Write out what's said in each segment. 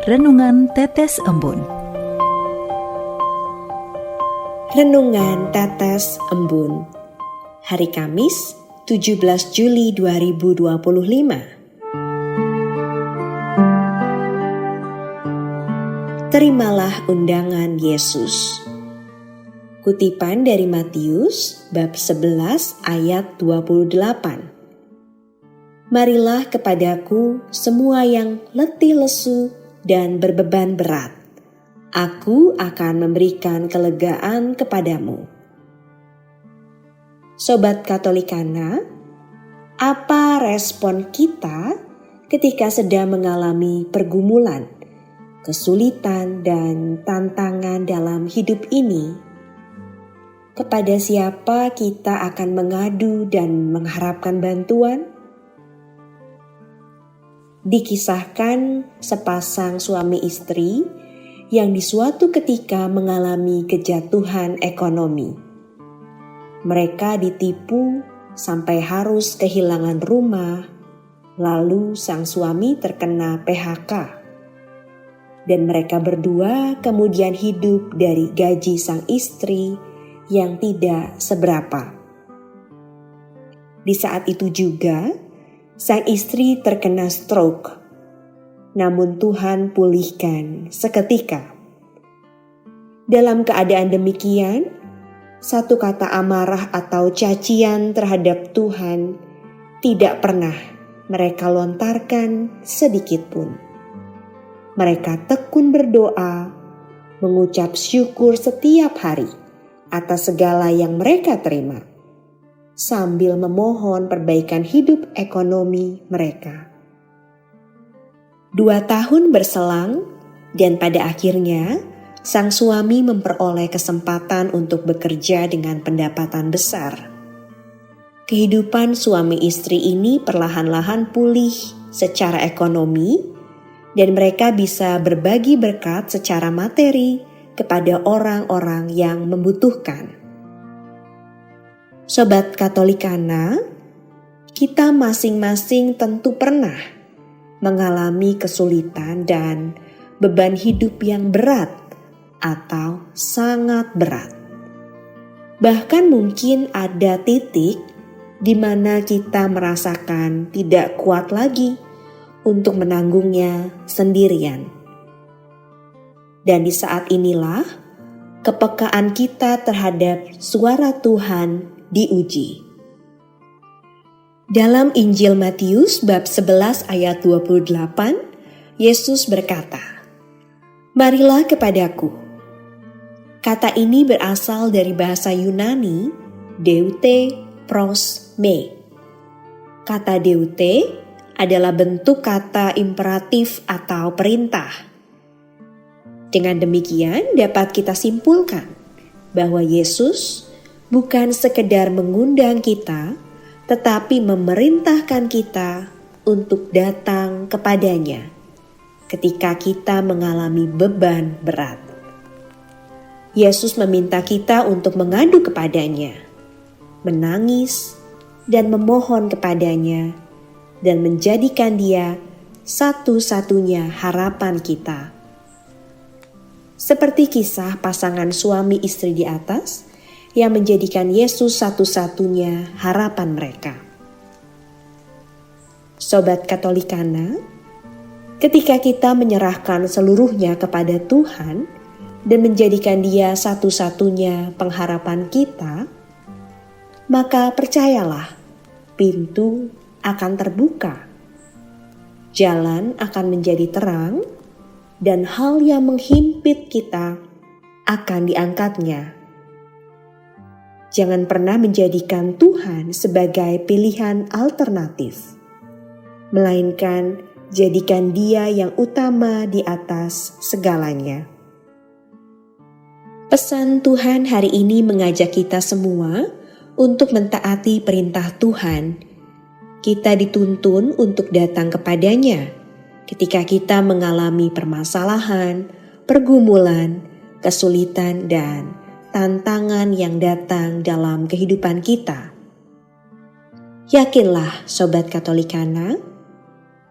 Renungan Tetes Embun. Renungan Tetes Embun. Hari Kamis, 17 Juli 2025. Terimalah undangan Yesus. Kutipan dari Matius bab 11 ayat 28. Marilah kepadaku semua yang letih lesu dan berbeban berat. Aku akan memberikan kelegaan kepadamu. Sobat Katolikana, apa respon kita ketika sedang mengalami pergumulan, kesulitan, dan tantangan dalam hidup ini? Kepada siapa kita akan mengadu dan mengharapkan bantuan? Dikisahkan sepasang suami istri yang di suatu ketika mengalami kejatuhan ekonomi. Mereka ditipu sampai harus kehilangan rumah, lalu sang suami terkena PHK. Dan mereka berdua kemudian hidup dari gaji sang istri yang tidak seberapa. Di saat itu juga, sang istri terkena stroke, namun Tuhan pulihkan seketika. Dalam keadaan demikian, satu kata amarah atau cacian terhadap Tuhan tidak pernah mereka lontarkan sedikit pun. Mereka tekun berdoa, mengucap syukur setiap hari atas segala yang mereka terima, sambil memohon perbaikan hidup ekonomi mereka. 2 tahun berselang, dan pada akhirnya sang suami memperoleh kesempatan untuk bekerja dengan pendapatan besar. Kehidupan suami istri ini perlahan-lahan pulih secara ekonomi, dan mereka bisa berbagi berkat secara materi kepada orang-orang yang membutuhkan. Sobat Katolikana, kita masing-masing tentu pernah mengalami kesulitan dan beban hidup yang berat atau sangat berat. Bahkan mungkin ada titik di mana kita merasakan tidak kuat lagi untuk menanggungnya sendirian. Dan di saat inilah kepekaan kita terhadap suara Tuhan diuji. Dalam Injil Matius bab 11 ayat 28, Yesus berkata, "Marilah kepadaku." Kata ini berasal dari bahasa Yunani, deute pros me. Kata deute adalah bentuk kata imperatif atau perintah. Dengan demikian dapat kita simpulkan bahwa Yesus bukan sekedar mengundang kita, tetapi memerintahkan kita untuk datang kepadanya ketika kita mengalami beban berat. Yesus meminta kita untuk mengadu kepadanya, menangis, dan memohon kepadanya, dan menjadikan Dia satu-satunya harapan kita. Seperti kisah pasangan suami istri di atas, yang menjadikan Yesus satu-satunya harapan mereka. Sobat Katolikana, ketika kita menyerahkan seluruhnya kepada Tuhan dan menjadikan Dia satu-satunya pengharapan kita, maka percayalah, pintu akan terbuka, jalan akan menjadi terang, dan hal yang menghimpit kita akan diangkatnya. Jangan pernah menjadikan Tuhan sebagai pilihan alternatif, melainkan jadikan Dia yang utama di atas segalanya. Pesan Tuhan hari ini mengajak kita semua untuk mentaati perintah Tuhan. Kita dituntun untuk datang kepadanya ketika kita mengalami permasalahan, pergumulan, kesulitan, dan tantangan yang datang dalam kehidupan kita. Yakinlah Sobat Katolikana,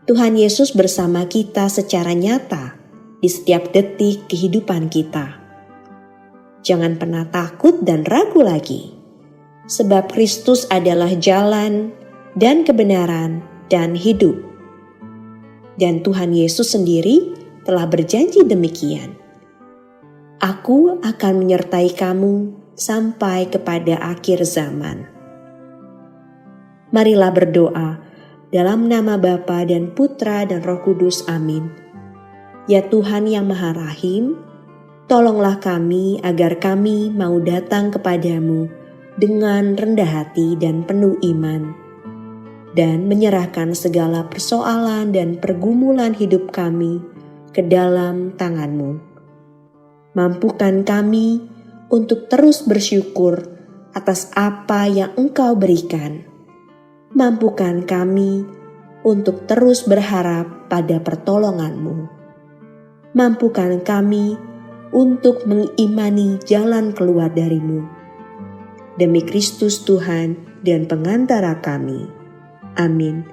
Tuhan Yesus bersama kita secara nyata di setiap detik kehidupan kita. Jangan pernah takut dan ragu lagi, sebab Kristus adalah jalan dan kebenaran dan hidup. Dan Tuhan Yesus sendiri telah berjanji demikian. Aku akan menyertai kamu sampai kepada akhir zaman. Marilah berdoa dalam nama Bapa dan Putra dan Roh Kudus. Amin. Ya Tuhan yang Maha Rahim, tolonglah kami agar kami mau datang kepadamu dengan rendah hati dan penuh iman, dan menyerahkan segala persoalan dan pergumulan hidup kami ke dalam tangan-Mu. Mampukan kami untuk terus bersyukur atas apa yang Engkau berikan. Mampukan kami untuk terus berharap pada pertolongan-Mu. Mampukan kami untuk mengimani jalan keluar dari-Mu. Demi Kristus Tuhan dan pengantara kami. Amin.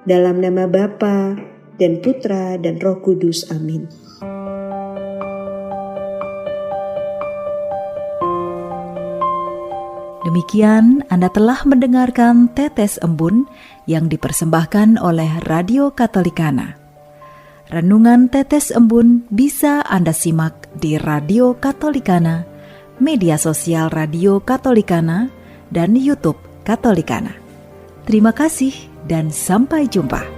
Dalam nama Bapa dan Putra dan Roh Kudus. Amin. Demikian Anda telah mendengarkan Tetes Embun yang dipersembahkan oleh Radio Katolikana. Renungan Tetes Embun bisa Anda simak di Radio Katolikana, media sosial Radio Katolikana, dan YouTube Katolikana. Terima kasih dan sampai jumpa.